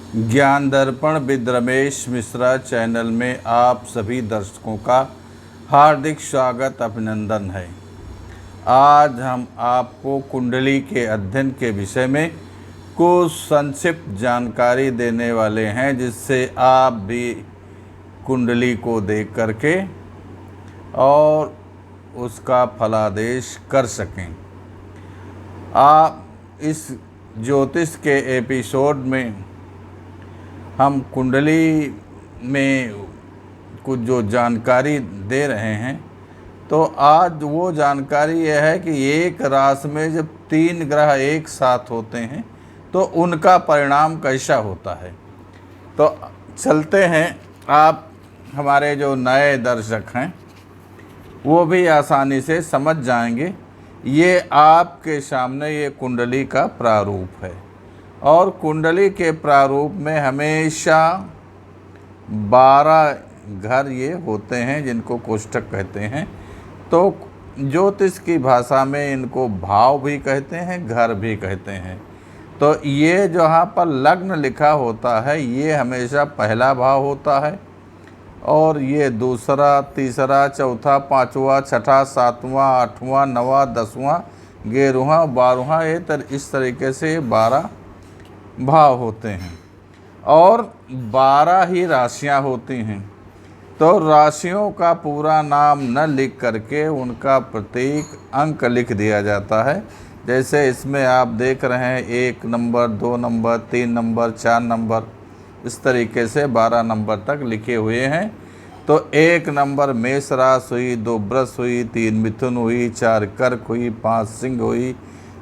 ज्ञान दर्पण with Ramesh Mishra channel में आप सभी दर्शकों का हार्दिक स्वागत अभिनंदन है। आज हम आपको कुंडली के अध्ययन के विषय में कुछ संक्षिप्त जानकारी देने वाले हैं, जिससे आप भी कुंडली को देख करके और उसका फलादेश कर सकें। आप इस ज्योतिष के एपिसोड में हम कुंडली में कुछ जो जानकारी दे रहे हैं, तो आज वो जानकारी यह है कि एक राशि में जब 3 ग्रह एक साथ होते हैं तो उनका परिणाम कैसा होता है। तो चलते हैं, आप हमारे जो नए दर्शक हैं वो भी आसानी से समझ जाएंगे। ये आपके सामने ये कुंडली का प्रारूप है और कुंडली के प्रारूप में हमेशा 12 घर ये होते हैं, जिनको कोष्ठक कहते हैं। तो ज्योतिष की भाषा में इनको भाव भी कहते हैं, घर भी कहते हैं। तो ये जहाँ पर लग्न लिखा होता है ये हमेशा पहला भाव होता है, और ये दूसरा, तीसरा, चौथा, पाँचवा, छठा, सातवां, आठवां, नवा, 10वां, 11वां, 12वां, इस तरीके से 12 भाव होते हैं और 12 ही राशियां होती हैं। तो राशियों का पूरा नाम न लिख करके उनका प्रतीक अंक लिख दिया जाता है। जैसे इसमें आप देख रहे हैं 1 नंबर, 2 नंबर, 3 नंबर, 4 नंबर, इस तरीके से 12 नंबर तक लिखे हुए हैं। तो 1 नंबर मेष राशि हुई, 2 वृष हुई, 3 मिथुन हुई, 4 कर्क हुई, 5 सिंह हुई,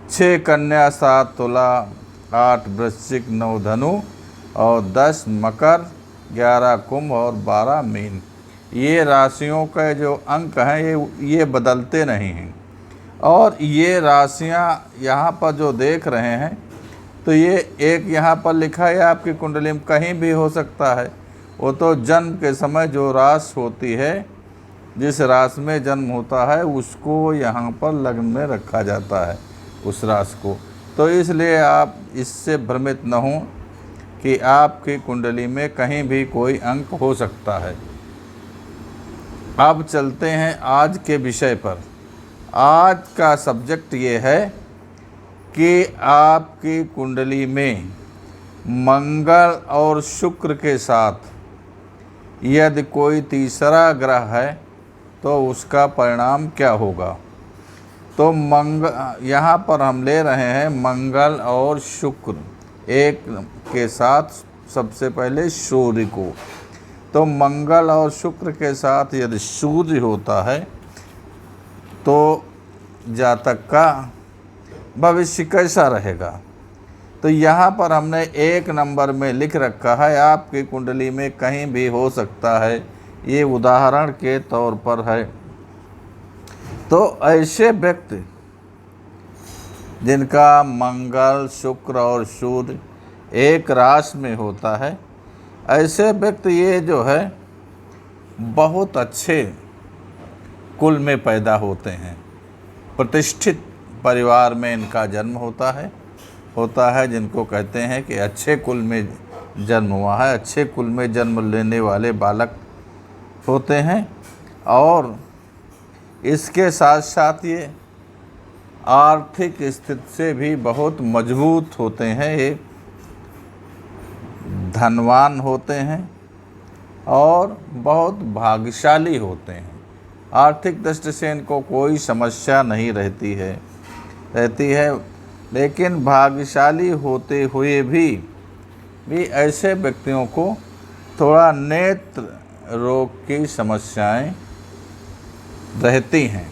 6 कन्या, 7 तुला, 8 वृश्चिक, 9 धनु और 10 मकर, 11 कुंभ और 12 मीन। ये राशियों के जो अंक हैं ये बदलते नहीं हैं। और ये राशियां यहाँ पर जो देख रहे हैं, तो ये एक यहाँ पर लिखा है आपकी कुंडली में, कहीं भी हो सकता है। वो तो जन्म के समय जो राशि होती है, जिस राशि में जन्म होता है उसको यहाँ पर लग्न में रखा जाता है, उस राशि को। तो इसलिए आप इससे भ्रमित न हों कि आपकी कुंडली में कहीं भी कोई अंक हो सकता है। अब चलते हैं आज के विषय पर। आज का सब्जेक्ट ये है कि आपकी कुंडली में मंगल और शुक्र के साथ यदि कोई तीसरा ग्रह है तो उसका परिणाम क्या होगा। तो यहाँ पर हम ले रहे हैं मंगल और शुक्र एक के साथ, सबसे पहले सूर्य को। तो मंगल और शुक्र के साथ यदि सूर्य होता है तो जातक का भविष्य कैसा रहेगा। तो यहाँ पर हमने 1 नंबर में लिख रखा है, आपकी कुंडली में कहीं भी हो सकता है, ये उदाहरण के तौर पर है। तो ऐसे व्यक्ति जिनका मंगल, शुक्र और सूर्य एक राशि में होता है, ऐसे व्यक्ति ये जो है बहुत अच्छे कुल में पैदा होते हैं। प्रतिष्ठित परिवार में इनका जन्म होता है, जिनको कहते हैं कि अच्छे कुल में जन्म हुआ है। अच्छे कुल में जन्म लेने वाले बालक होते हैं और इसके साथ साथ ये आर्थिक स्थिति से भी बहुत मजबूत होते हैं, ये धनवान होते हैं और बहुत भाग्यशाली होते हैं। आर्थिक दृष्टि से इनको कोई समस्या नहीं रहती है, लेकिन भाग्यशाली होते हुए भी ऐसे व्यक्तियों को थोड़ा नेत्र रोग की समस्याएं रहती हैं।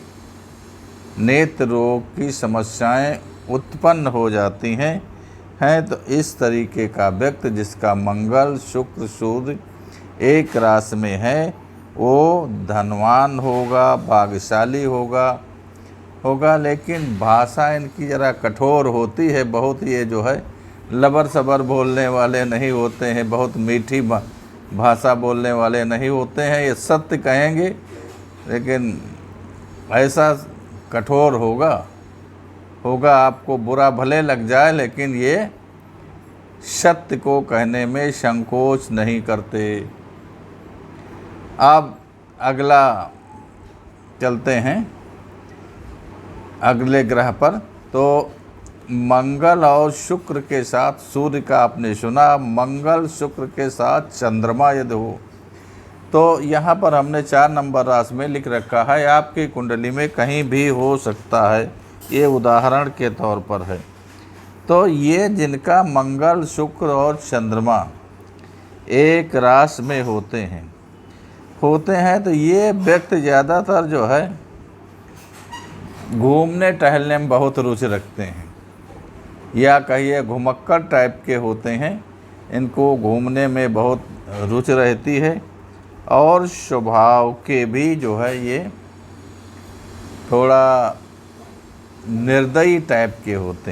नेत्र रोग की समस्याएं उत्पन्न हो जाती हैं। तो इस तरीके का व्यक्ति जिसका मंगल, शुक्र, सूर्य एक राशि में है, वो धनवान होगा, भाग्यशाली होगा। लेकिन भाषा इनकी ज़रा कठोर होती है बहुत। ये जो है लबर सबर बोलने वाले नहीं होते हैं, बहुत मीठी भाषा बोलने वाले नहीं होते हैं। ये सत्य कहेंगे लेकिन ऐसा कठोर होगा, आपको बुरा भले लग जाए लेकिन ये सत्य को कहने में संकोच नहीं करते। अब अगला चलते हैं अगले ग्रह पर। तो मंगल और शुक्र के साथ सूर्य का आपने सुना, मंगल शुक्र के साथ चंद्रमा यदि हो, तो यहाँ पर हमने 4 नंबर राशि में लिख रखा है आपकी कुंडली में कहीं भी हो सकता है, ये उदाहरण के तौर पर है। तो ये जिनका मंगल शुक्र और चंद्रमा एक राशि में होते हैं तो ये व्यक्ति ज़्यादातर जो है घूमने टहलने में बहुत रुचि रखते हैं, या कहिए घुमक्कड़ टाइप के होते हैं। इनको घूमने में बहुत रुचि रहती है और स्वभाव के भी जो है ये थोड़ा निर्दयी टाइप के होते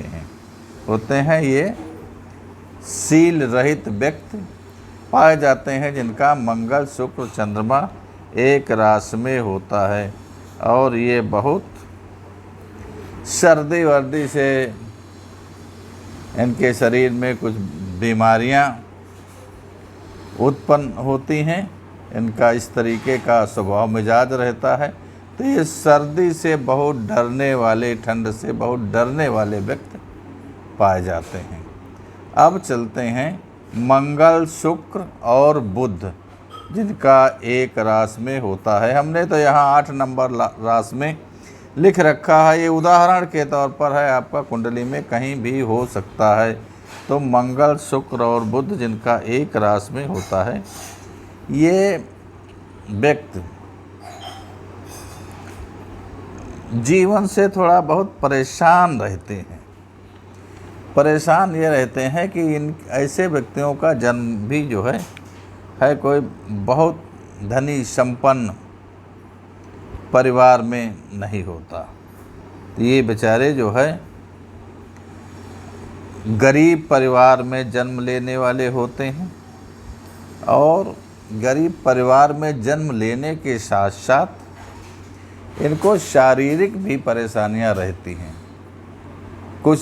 हैं। ये सील रहित व्यक्ति पाए जाते हैं जिनका मंगल शुक्र चंद्रमा एक राशि में होता है, और ये बहुत सर्दी वर्दी से इनके शरीर में कुछ बीमारियां उत्पन्न होती हैं। इनका इस तरीके का स्वभाव मिजाज रहता है। तो ये सर्दी से बहुत डरने वाले, ठंड से बहुत डरने वाले व्यक्ति पाए जाते हैं। अब चलते हैं मंगल शुक्र और बुध जिनका एक राशि में होता है। हमने तो यहाँ 8 नंबर राशि में लिख रखा है, ये उदाहरण के तौर पर है, आपका कुंडली में कहीं भी हो सकता है। तो मंगल शुक्र और बुध जिनका एक राशि में होता है, ये व्यक्ति जीवन से थोड़ा बहुत परेशान रहते हैं। परेशान ये रहते हैं कि इन ऐसे व्यक्तियों का जन्म भी जो है कोई बहुत धनी संपन्न परिवार में नहीं होता। तो ये बेचारे जो है गरीब परिवार में जन्म लेने वाले होते हैं, और गरीब परिवार में जन्म लेने के साथ साथ इनको शारीरिक भी परेशानियां रहती हैं। कुछ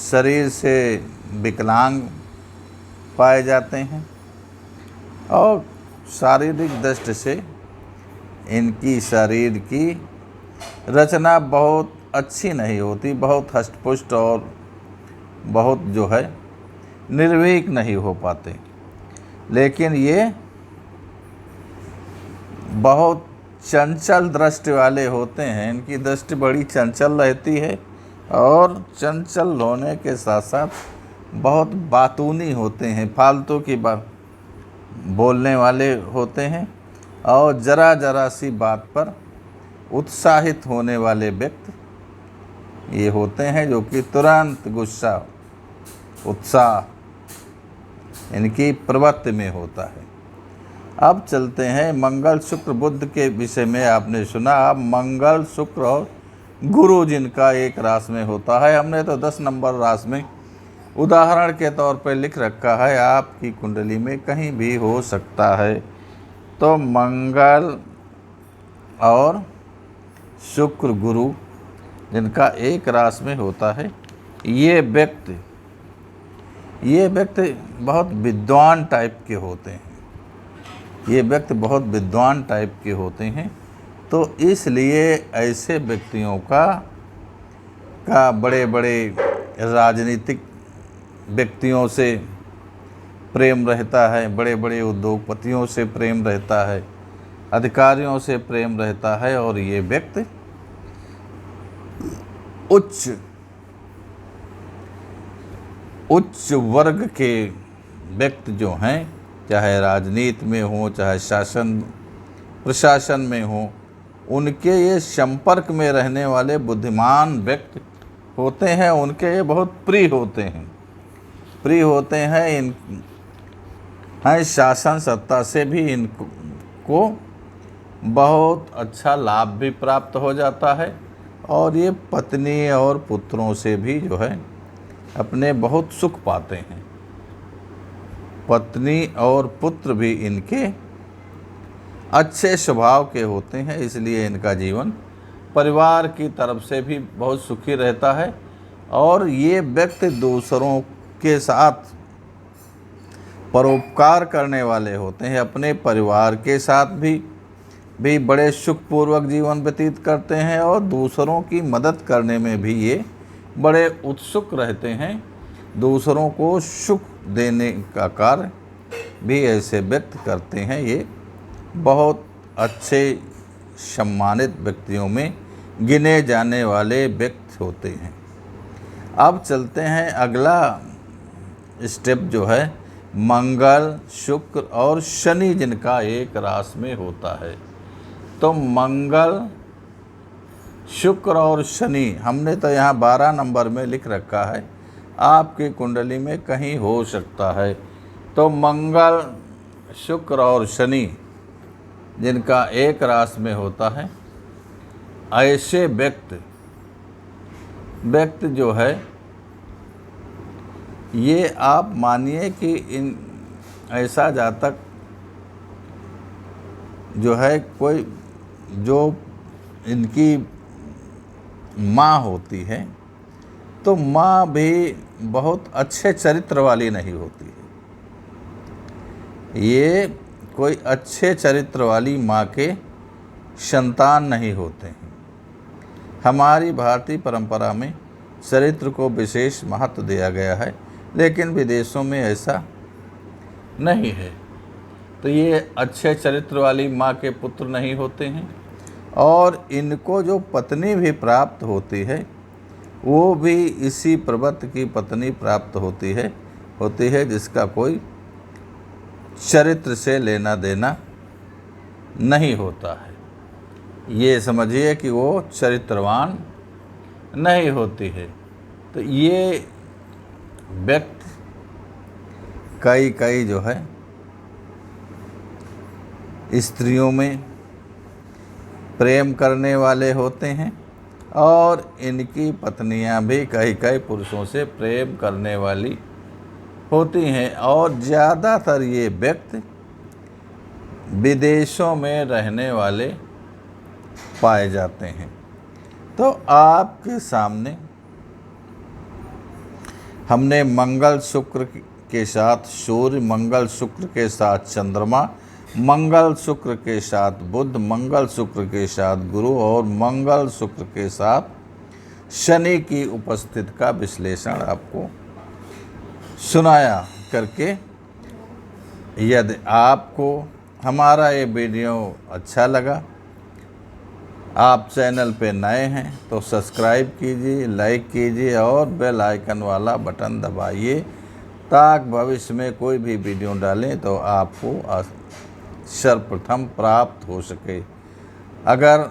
शरीर से विकलांग पाए जाते हैं, और शारीरिक दृष्टि से इनकी शरीर की रचना बहुत अच्छी नहीं होती, बहुत हष्टपुष्ट और बहुत जो है निर्भीक नहीं हो पाते। लेकिन ये बहुत चंचल दृष्टि वाले होते हैं। इनकी दृष्टि बड़ी चंचल रहती है, और चंचल होने के साथ साथ बहुत बातूनी होते हैं, फालतू की बात बोलने वाले होते हैं, और ज़रा सी बात पर उत्साहित होने वाले व्यक्ति ये होते हैं, जो कि तुरंत गुस्सा उत्साह इनकी प्रवृत्ति में होता है। अब चलते हैं मंगल शुक्र बुध के विषय में। आपने सुना, अब मंगल शुक्र और गुरु जिनका एक राशि में होता है। हमने तो 10 नंबर राशि में उदाहरण के तौर पर लिख रखा है, आपकी कुंडली में कहीं भी हो सकता है। तो मंगल और शुक्र गुरु जिनका एक राशि में होता है, ये व्यक्ति बहुत विद्वान टाइप के होते हैं। ये व्यक्ति बहुत विद्वान टाइप के होते हैं। तो इसलिए ऐसे व्यक्तियों का बड़े बड़े राजनीतिक व्यक्तियों से प्रेम रहता है, बड़े बड़े उद्योगपतियों से प्रेम रहता है, अधिकारियों से प्रेम रहता है। और ये व्यक्ति उच्च वर्ग के व्यक्ति जो हैं, चाहे राजनीति में हो, चाहे शासन प्रशासन में हो, उनके ये संपर्क में रहने वाले बुद्धिमान व्यक्ति होते हैं। उनके ये बहुत प्रिय होते हैं। शासन सत्ता से भी इनको बहुत अच्छा लाभ भी प्राप्त हो जाता है, और ये पत्नी और पुत्रों से भी जो है अपने बहुत सुख पाते हैं। पत्नी और पुत्र भी इनके अच्छे स्वभाव के होते हैं, इसलिए इनका जीवन परिवार की तरफ से भी बहुत सुखी रहता है। और ये व्यक्ति दूसरों के साथ परोपकार करने वाले होते हैं, अपने परिवार के साथ भी बड़े सुखपूर्वक जीवन व्यतीत करते हैं और दूसरों की मदद करने में भी ये बड़े उत्सुक रहते हैं। दूसरों को सुख देने का कार्य भी ऐसे व्यक्ति करते हैं। ये बहुत अच्छे सम्मानित व्यक्तियों में गिने जाने वाले व्यक्ति होते हैं। अब चलते हैं अगला स्टेप जो है मंगल, शुक्र और शनि जिनका एक राशि में होता है। तो मंगल, शुक्र और शनि हमने तो यहाँ 12 नंबर में लिख रखा है, आपकी कुंडली में कहीं हो सकता है। तो मंगल, शुक्र और शनि जिनका एक राशि में होता है, ऐसे व्यक्ति जो है ये आप मानिए कि ऐसा जातक जो है कोई जो इनकी माँ होती है तो माँ भी बहुत अच्छे चरित्र वाली नहीं होती है। ये कोई अच्छे चरित्र वाली माँ के संतान नहीं होते हैं। हमारी भारतीय परंपरा में चरित्र को विशेष महत्व दिया गया है, लेकिन विदेशों में ऐसा नहीं है। तो ये अच्छे चरित्र वाली माँ के पुत्र नहीं होते हैं और इनको जो पत्नी भी प्राप्त होती है वो भी इसी प्रवृत्ति की पत्नी प्राप्त होती है जिसका कोई चरित्र से लेना देना नहीं होता है। ये समझिए कि वो चरित्रवान नहीं होती है। तो ये व्यक्ति कई जो है स्त्रियों में प्रेम करने वाले होते हैं और इनकी पत्नियां भी कई पुरुषों से प्रेम करने वाली होती हैं और ज़्यादातर ये व्यक्ति विदेशों में रहने वाले पाए जाते हैं। तो आपके सामने हमने मंगल शुक्र के साथ सूर्य, मंगल शुक्र के साथ चंद्रमा, मंगल शुक्र के साथ बुध, मंगल शुक्र के साथ गुरु और मंगल शुक्र के साथ शनि की उपस्थिति का विश्लेषण आपको सुनाया करके। यदि आपको हमारा ये वीडियो अच्छा लगा, आप चैनल पे नए हैं तो सब्सक्राइब कीजिए, लाइक कीजिए और बेल आइकन वाला बटन दबाइए ताकि भविष्य में कोई भी वीडियो डालें तो आपको सर्वप्रथम प्राप्त हो सके। अगर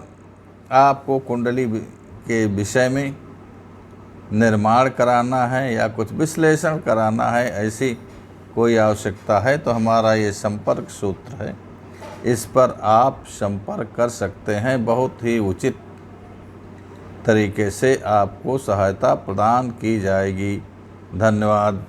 आपको कुंडली के विषय में निर्माण कराना है या कुछ विश्लेषण कराना है, ऐसी कोई आवश्यकता है तो हमारा ये संपर्क सूत्र है, इस पर आप संपर्क कर सकते हैं। बहुत ही उचित तरीके से आपको सहायता प्रदान की जाएगी। धन्यवाद।